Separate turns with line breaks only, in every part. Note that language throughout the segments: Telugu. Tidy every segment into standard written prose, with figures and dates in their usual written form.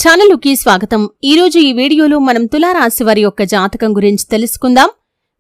ఛానలుకి స్వాగతం. ఈరోజు ఈ వీడియోలో మనం తులారాశి వారి యొక్క జాతకం గురించి తెలుసుకుందాం.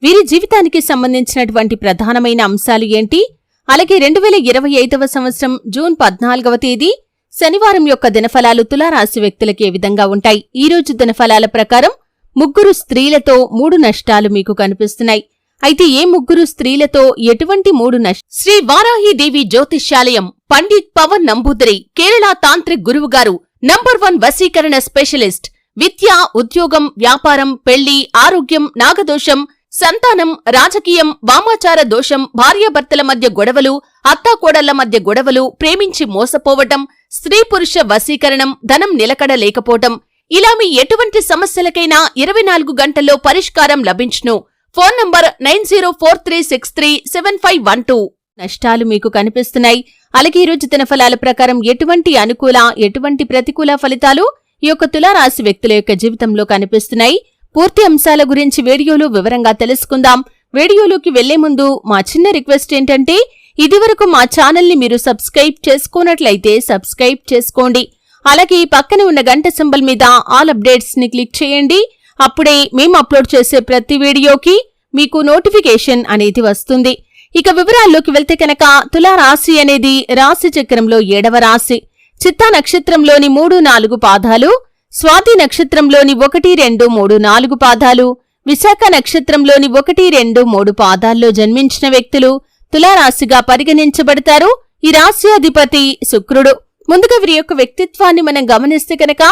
వీరి జీవితానికి సంబంధించినటువంటి ప్రధానమైన అంశాలు ఏంటి, అలాగే 2025వ సంవత్సరం జూన్ 14వ తేదీ శనివారం యొక్క దినఫలాలు తులారాశి వ్యక్తులకి ఏ విధంగా ఉంటాయి. ఈ రోజు దినఫలాల ప్రకారం ముగ్గురు స్త్రీలతో 3 నష్టాలు మీకు కనిపిస్తున్నాయి. అయితే ఏ ముగ్గురు స్త్రీలతో ఎటువంటి 3 నష్టాలు? శ్రీ వారాహీదేవి జ్యోతిష్యాలయం, పండిత్ పవన్ నంబూదరి, కేరళ తాంత్రిక్ గురువుగారు, నంబర్ 1 వశీకరణ స్పెషలిస్ట్. విద్య, ఉద్యోగం, వ్యాపారం, పెళ్లి, ఆరోగ్యం, నాగదోషం, సంతానం, రాజకీయం, వామాచార దోషం, భార్యాభర్తల మధ్య గొడవలు, అత్తాకోడళ్ల మధ్య గొడవలు, ప్రేమించి మోసపోవటం, స్త్రీ పురుష వశీకరణం, ధనం నిలకడ లేకపోవటం, ఇలా మీ ఎటువంటి సమస్యలకైనా 24 గంటల్లో పరిష్కారం లభించును. Phone number 9043637512. నష్టాలు మీకు కనిపిస్తున్నాయి. అలాగే ఈరోజు దినఫలాల ప్రకారం ఎటువంటి అనుకూల, ఎటువంటి ప్రతికూల ఫలితాలు ఈ యొక్క తులారాశి వ్యక్తుల యొక్క జీవితంలో కనిపిస్తున్నాయి. పూర్తి అంశాల గురించి వీడియోలో వివరంగా తెలుసుకుందాం. వీడియోలోకి వెళ్లే ముందు మా చిన్న రిక్వెస్ట్ ఏంటంటే, ఇదివరకు మా ఛానల్ని మీరు సబ్స్క్రైబ్ చేసుకోనట్లయితే సబ్స్క్రైబ్ చేసుకోండి. అలాగే పక్కన ఉన్న గంట సింబల్ మీద ఆల్ అప్డేట్స్ ని క్లిక్ చేయండి. అప్పుడే మేము అప్లోడ్ చేసే ప్రతి వీడియోకి మీకు నోటిఫికేషన్ అనేది వస్తుంది. ఇక వివరాల్లోకి వెళ్తే కనుక, తులారాశి అనేది రాశి చక్రంలో 7వ రాశి. చిత్తా నక్షత్రంలోని 3, 4 పాదాలు, స్వాతి నక్షత్రంలోని 1, 2, 3, 4 పాదాలు, విశాఖ నక్షత్రంలోని 1, 2, 3 పాదాల్లో జన్మించిన వ్యక్తులు తులారాశిగా పరిగణించబడతారు. ఈ రాశి అధిపతి శుక్రుడు. ముందుగా వీరి యొక్క వ్యక్తిత్వాన్ని మనం గమనిస్తే కనుక,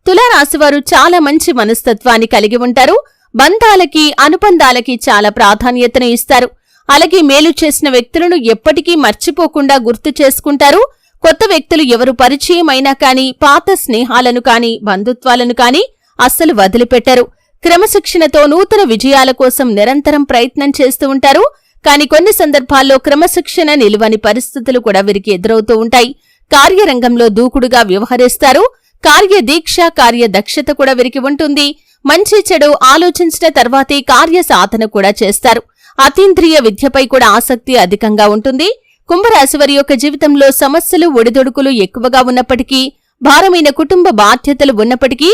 తులారాశివారు చాలా మంచి మనస్తత్వాన్ని కలిగి ఉంటారు. బంధాలకి, అనుబంధాలకి చాలా ప్రాధాన్యతను ఇస్తారు. అలాగే మేలు చేసిన వ్యక్తులను ఎప్పటికీ మర్చిపోకుండా గుర్తు చేసుకుంటారు. కొత్త వ్యక్తులు ఎవరు పరిచయం అయినా కాని, పాత స్నేహాలను కాని, బంధుత్వాలను కాని అస్సలు వదిలిపెట్టరు. క్రమశిక్షణతో నూతన విజయాల కోసం నిరంతరం ప్రయత్నం చేస్తూ ఉంటారు. కాని కొన్ని సందర్భాల్లో క్రమశిక్షణ నిలువని పరిస్థితులు కూడా వీరికి ఎదురవుతూ ఉంటాయి. కార్యరంగంలో దూకుడుగా వ్యవహరిస్తారు. కార్యదీక్ష, కార్యదక్షత కూడా వీరికి ఉంటుంది. మంచి చెడు ఆలోచించిన తర్వాతే కార్యసాధన కూడా చేస్తారు. అతీంద్రియ విద్యపై కూడా ఆసక్తి అధికంగా ఉంటుంది. కుంభరాశి వారి యొక్క జీవితంలో సమస్యలు, ఒడిదొడుకులు ఎక్కువగా ఉన్నప్పటికీ, భారమైన కుటుంబ బాధ్యతలు ఉన్నప్పటికీ,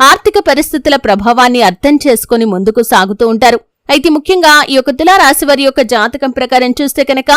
ఆర్థిక పరిస్థితుల ప్రభావాన్ని అర్థం చేసుకుని ముందుకు సాగుతూ ఉంటారు. అయితే ముఖ్యంగా ఈ యొక్క తులారాశి వారి యొక్క జాతకం ప్రకారం చూస్తే కనుక,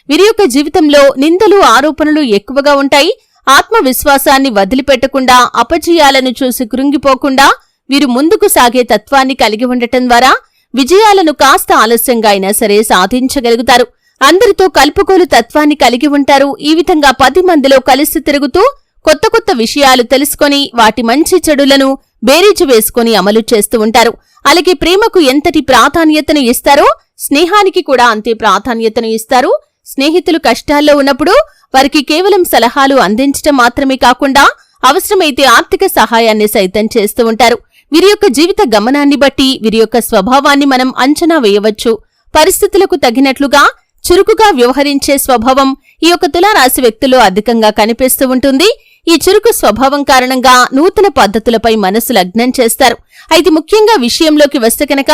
వీరి యొక్క జీవితంలో నిందలు, ఆరోపణలు ఎక్కువగా ఉంటాయి. ఆత్మవిశ్వాసాన్ని వదిలిపెట్టకుండా, అపజయాలను చూసి కృంగిపోకుండా వీరు ముందుకు సాగే తత్వాన్ని కలిగి ఉండటం ద్వారా విజయాలను కాస్త ఆలస్యంగా అయినా సరే సాధించగలుగుతారు. అందరితో కలుపుకోలు తత్వాన్ని కలిగి ఉంటారు. ఈ విధంగా 10 మందిలో కలిసి తిరుగుతూ కొత్త కొత్త విషయాలు తెలుసుకొని వాటి మంచి చెడులను బేరీజు వేసుకుని అమలు చేస్తూ ఉంటారు. అలాగే ప్రేమకు ఎంతటి ప్రాధాన్యతను ఇస్తారో స్నేహానికి కూడా అంతే ప్రాధాన్యతను ఇస్తారు. స్నేహితులు కష్టాల్లో ఉన్నప్పుడు వారికి కేవలం సలహాలు అందించడం మాత్రమే కాకుండా అవసరమైతే ఆర్థిక సహాయాన్ని సైతం చేస్తూ ఉంటారు. వీరి యొక్క జీవిత గమనాన్ని బట్టి వీరి యొక్క స్వభావాన్ని మనం అంచనా వేయవచ్చు. పరిస్థితులకు తగినట్లుగా చురుకుగా వ్యవహరించే స్వభావం ఈ యొక్క తులారాశి వ్యక్తుల్లో అధికంగా కనిపిస్తూ ఉంటుంది. ఈ చురుకు స్వభావం కారణంగా నూతన పద్ధతులపై మనసు లగ్నం చేస్తారు. అయితే ముఖ్యంగా విషయంలోకి వస్తే కనుక,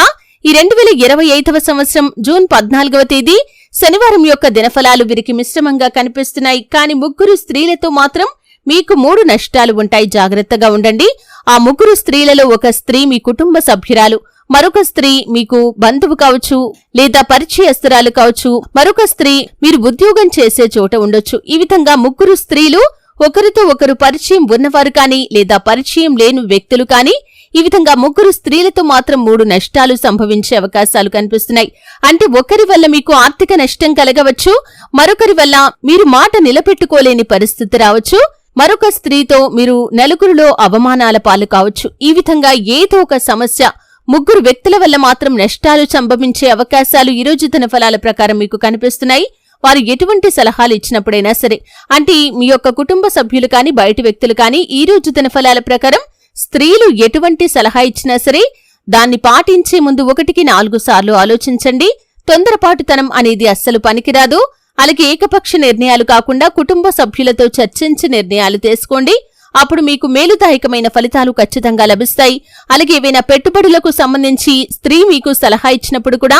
ఈ 2025వ సంవత్సరం జూన్ 14వ తేదీ శనివారం యొక్క దినఫలాలు వీరికి మిశ్రమంగా కనిపిస్తున్నాయి. కాని ముగ్గురు స్త్రీలతో మాత్రం మీకు 3 నష్టాలు ఉంటాయి. జాగ్రత్తగా ఉండండి. ఆ ముగ్గురు స్త్రీలలో ఒక స్త్రీ మీ కుటుంబ సభ్యురాలు, మరొక స్త్రీ మీకు బంధువు కావచ్చు, లేదా పరిచయస్తురాలు కావచ్చు, మరొక స్త్రీ మీరు ఉద్యోగం చేసే చోట ఉండొచ్చు. ఈ విధంగా ముగ్గురు స్త్రీలు ఒకరితో ఒకరు పరిచయం ఉన్నవారు కాని, లేదా పరిచయం లేని వ్యక్తులు కాని, ఈ విధంగా ముగ్గురు స్త్రీలతో మాత్రం 3 నష్టాలు సంభవించే అవకాశాలు కనిపిస్తున్నాయి. అంటే ఒకరి వల్ల మీకు ఆర్థిక నష్టం కలగవచ్చు, మరొకరి వల్ల మీరు మాట నిలబెట్టుకోలేని పరిస్థితి రావచ్చు, మరొక స్త్రీతో మీరు నలుగురిలో అవమానాల పాలు కావచ్చు. ఈ విధంగా ఏదో ఒక సమస్య, ముగ్గురు వ్యక్తుల వల్ల మాత్రం నష్టాలు సంభవించే అవకాశాలు ఈ రోజు దినఫలాల ప్రకారం మీకు కనిపిస్తున్నాయి. వారు ఎటువంటి సలహాలు ఇచ్చినప్పుడైనా సరే, అంటే మీ యొక్క కుటుంబ సభ్యులు కాని, బయటి వ్యక్తులు కాని, ఈ రోజు దినఫలాల ప్రకారం స్త్రీలు ఎటువంటి సలహా ఇచ్చినా సరే దాన్ని పాటించే ముందు 1కి 4 సార్లు ఆలోచించండి. తొందరపాటుతనం అనేది అస్సలు పనికిరాదు. అలాగే ఏకపక్ష నిర్ణయాలు కాకుండా కుటుంబ సభ్యులతో చర్చించి నిర్ణయాలు తీసుకోండి. అప్పుడు మీకు మేలుదాయకమైన ఫలితాలు ఖచ్చితంగా లభిస్తాయి. అలాగే ఏవైనా పెట్టుబడులకు సంబంధించి స్త్రీ మీకు సలహా ఇచ్చినప్పుడు కూడా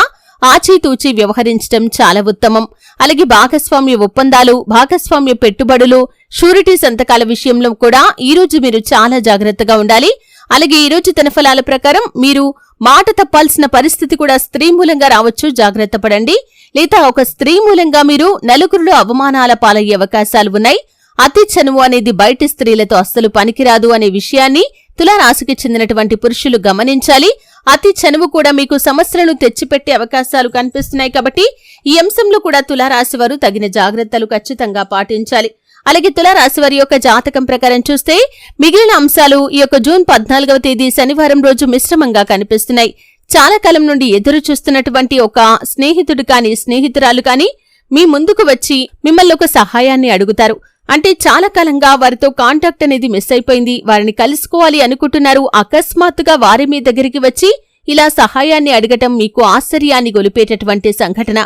ఆచితూచి వ్యవహరించడం చాలా ఉత్తమం. అలాగే భాగస్వామ్య ఒప్పందాలు, భాగస్వామ్య పెట్టుబడులు, షూరిటీ సంతకాల విషయంలో కూడా ఈ రోజు మీరు చాలా జాగ్రత్తగా ఉండాలి. అలాగే ఈ రోజు ఫలాల ప్రకారం మీరు మాట తప్పాల్సిన పరిస్థితి కూడా స్త్రీ మూలంగా రావచ్చు, జాగ్రత్త పడండి. లేదా ఒక స్త్రీ మూలంగా మీరు నలుగురిలో అవమానాల పాలయ్యే అవకాశాలు ఉన్నాయి. అతి చనువు అనేది బయటి స్త్రీలతో అస్సలు పనికిరాదు అనే విషయాన్ని తులారాశికి చెందినటువంటి పురుషులు గమనించాలి. అతి చనువు కూడా మీకు సమస్యలను తెచ్చిపెట్టే అవకాశాలు కనిపిస్తున్నాయి. కాబట్టి ఈ అంశంలో కూడా తులారాశి వారు తగిన జాగ్రత్తలు ఖచ్చితంగా పాటించాలి. అలాగే తులారాశి వారి యొక్క జాతకం ప్రకారం చూస్తే మిగిలిన అంశాలు ఈ యొక్క జూన్ 14వ తేదీ శనివారం రోజు మిశ్రమంగా కనిపిస్తున్నాయి. చాలా కాలం నుండి ఎదురు చూస్తున్నటువంటి ఒక స్నేహితుడు కాని స్నేహితురాలు కాని మీ ముందుకు వచ్చి మిమ్మల్ని ఒక సహాయాన్ని అడుగుతారు. అంటే చాలా కాలంగా వారితో కాంటాక్ట్ అనేది మిస్ అయిపోయింది, వారిని కలుసుకోవాలి అనుకుంటున్నారు. అకస్మాత్తుగా వారి మీ దగ్గరికి వచ్చి ఇలా సహాయాన్ని అడగటం మీకు ఆశ్చర్యాన్ని గొలిపేటటువంటి సంఘటన.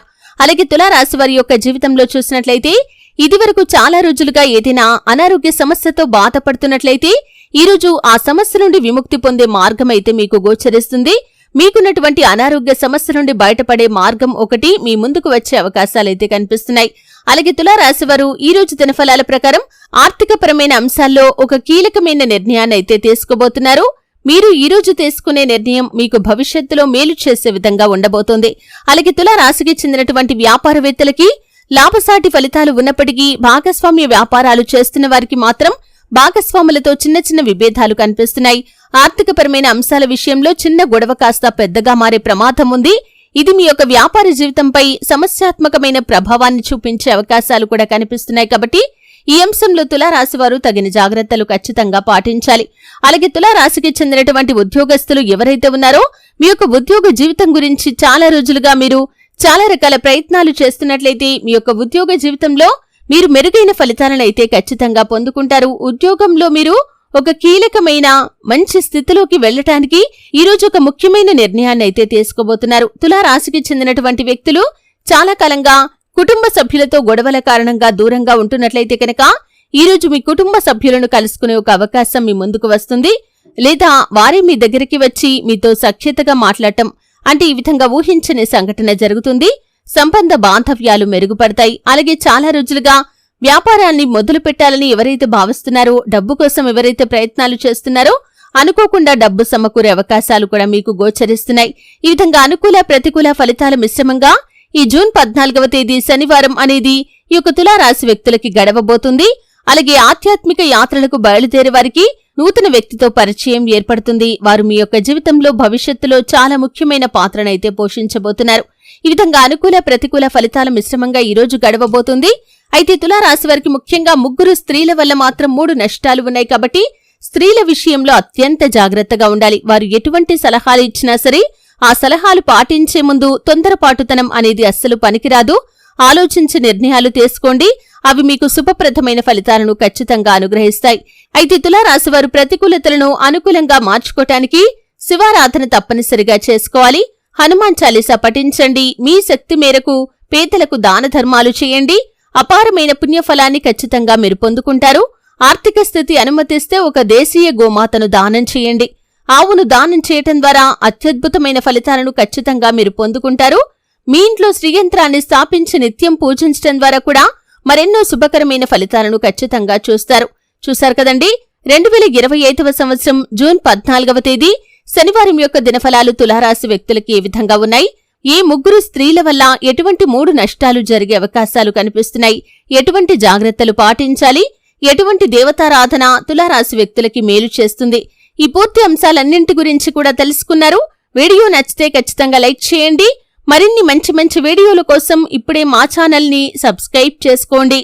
అలాగే తులారాశి వారి యొక్క జీవితంలో చూసినట్లయితే ఇదివరకు చాలా రోజులుగా ఏదైనా అనారోగ్య సమస్యతో బాధపడుతున్నట్లయితే ఈరోజు ఆ సమస్య నుండి విముక్తి పొందే మార్గమైతే మీకు గోచరిస్తుంది. మీకున్నటువంటి అనారోగ్య సమస్య నుండి బయటపడే మార్గం ఒకటి మీ ముందుకు వచ్చే అవకాశాలైతే కనిపిస్తున్నాయి. అలాగే తులారాశివారు ఈ రోజు దినఫలాల ప్రకారం ఆర్థికపరమైన అంశాల్లో ఒక కీలకమైన నిర్ణయాన్ని అయితే తీసుకోబోతున్నారు. మీరు ఈ రోజు తీసుకునే నిర్ణయం మీకు భవిష్యత్తులో మేలు చేసే విధంగా ఉండబోతోంది. అలాగే తులారాశికి చెందినటువంటి వ్యాపారవేత్తలకి లాభసాటి ఫలితాలు ఉన్నప్పటికీ భాగస్వామ్య వ్యాపారాలు చేస్తున్న వారికి మాత్రం భాగస్వాములతో చిన్న చిన్న విభేదాలు కనిపిస్తున్నాయి. ఆర్థికపరమైన అంశాల విషయంలో చిన్న గొడవ కాస్త పెద్దగా మారే ప్రమాదం ఉంది. ఇది మీ యొక్క వ్యాపార జీవితంపై సమస్యాత్మకమైన ప్రభావాన్ని చూపించే అవకాశాలు కూడా కనిపిస్తున్నాయి. కాబట్టి ఈ అంశంలో తులారాశివారు తగిన జాగ్రత్తలు ఖచ్చితంగా పాటించాలి. అలాగే తులారాశికి చెందినటువంటి ఉద్యోగస్తులు ఎవరైతే ఉన్నారో మీ యొక్క ఉద్యోగ జీవితం గురించి చాలా రోజులుగా మీరు చాలా రకాల ప్రయత్నాలు చేస్తున్నట్లయితే మీ యొక్క ఉద్యోగ జీవితంలో మీరు మెరుగైన ఫలితాలను అయితే ఖచ్చితంగా పొందుకుంటారు. ఉద్యోగంలో మీరు ఒక కీలకమైన మంచి స్థితిలోకి వెళ్లటానికి ఈరోజు ఒక ముఖ్యమైన నిర్ణయాన్ని అయితే తీసుకోబోతున్నారు. తులారాశికి చెందినటువంటి వ్యక్తులు చాలా కాలంగా కుటుంబ సభ్యులతో గొడవల కారణంగా దూరంగా ఉంటున్నట్లయితే కనుక ఈరోజు మీ కుటుంబ సభ్యులను కలుసుకునే ఒక అవకాశం మీ ముందుకు వస్తుంది. లేదా వారే మీ దగ్గరికి వచ్చి మీతో సఖ్యతగా మాట్లాడటం, అంటే ఈ విధంగా ఊహించని సంఘటన జరుగుతుంది. సంబంధ బాంధవ్యాలు మెరుగుపడతాయి. అలాగే చాలా రోజులుగా వ్యాపారాన్ని మొదలు పెట్టాలని ఎవరైతే భావిస్తున్నారో, డబ్బు కోసం ఎవరైతే ప్రయత్నాలు చేస్తున్నారో అనుకోకుండా డబ్బు సమకూరే అవకాశాలు కూడా మీకు గోచరిస్తున్నాయి. ఈ విధంగా అనుకూల ప్రతికూల ఫలితాల మిశ్రమంగా ఈ జూన్ 14వ తేదీ శనివారం అనేది ఈ యొక్క తులారాశి వ్యక్తులకి గడవబోతుంది. అలాగే ఆధ్యాత్మిక యాత్రలకు బయలుదేరే వారికి నూతన వ్యక్తితో పరిచయం ఏర్పడుతుంది. వారు మీ యొక్క జీవితంలో భవిష్యత్తులో చాలా ముఖ్యమైన పాత్రనైతే పోషించబోతున్నారు. ఈ విధంగా అనుకూల ప్రతికూల ఫలితాల మిశ్రమంగా ఈ రోజు గడవబోతుంది. అయితే తులారాశి వారికి ముఖ్యంగా ముగ్గురు స్త్రీల వల్ల మాత్రం 3 నష్టాలు ఉన్నాయి. కాబట్టి స్త్రీల విషయంలో అత్యంత జాగ్రత్తగా ఉండాలి. వారు ఎటువంటి సలహాలు ఇచ్చినా సరే ఆ సలహాలు పాటించే ముందు తొందరపాటుతనం అనేది అస్సలు పనికిరాదు. ఆలోచించి నిర్ణయాలు తీసుకోండి. అవి మీకు శుభప్రదమైన ఫలితాలను ఖచ్చితంగా అనుగ్రహిస్తాయి. అయితే తులారాశి వారు ప్రతికూలతలను అనుకూలంగా మార్చుకోవటానికి శివారాధన తప్పనిసరిగా చేసుకోవాలి. హనుమాన్ చాలీసా పఠించండి. మీ శక్తి మేరకు పేదలకు దాన ధర్మాలు చేయండి. అపారమైన పుణ్యఫలాన్ని ఖచ్చితంగా మీరు పొందుకుంటారు. ఆర్థిక స్థితి అనుమతిస్తే ఒక దేశీయ గోమాతను దానం చేయండి. ఆవును దానం చేయటం ద్వారా అత్యద్భుతమైన ఫలితాలను ఖచ్చితంగా మీరు పొందుకుంటారు. మీ ఇంట్లో శ్రీయంత్రాన్ని స్థాపించి నిత్యం పూజించడం ద్వారా కూడా మరెన్నో శుభకరమైన ఫలితాలను ఖచ్చితంగా చూశారు కదండి. 2025వ సంవత్సరం జూన్ 14వ తేదీ శనివారం యొక్క దినఫలాలు తులారాశి వ్యక్తులకి ఏ విధంగా ఉన్నాయి? ఏ ముగ్గురు స్త్రీల వల్ల ఎటువంటి 3 నష్టాలు జరిగే అవకాశాలు కనిపిస్తున్నాయి? ఎటువంటి జాగ్రత్తలు పాటించాలి? ఎటువంటి దేవతారాధన తులారాశి వ్యక్తులకి మేలు చేస్తుంది? ఈ పూర్తి అంశాలన్నింటి గురించి కూడా తెలుసుకున్నారు. వీడియో నచ్చితే ఖచ్చితంగా లైక్ చేయండి. మరిన్ని మంచి మంచి వీడియోల కోసం ఇప్పుడే మా ఛానల్ని సబ్స్క్రైబ్ చేసుకోండి.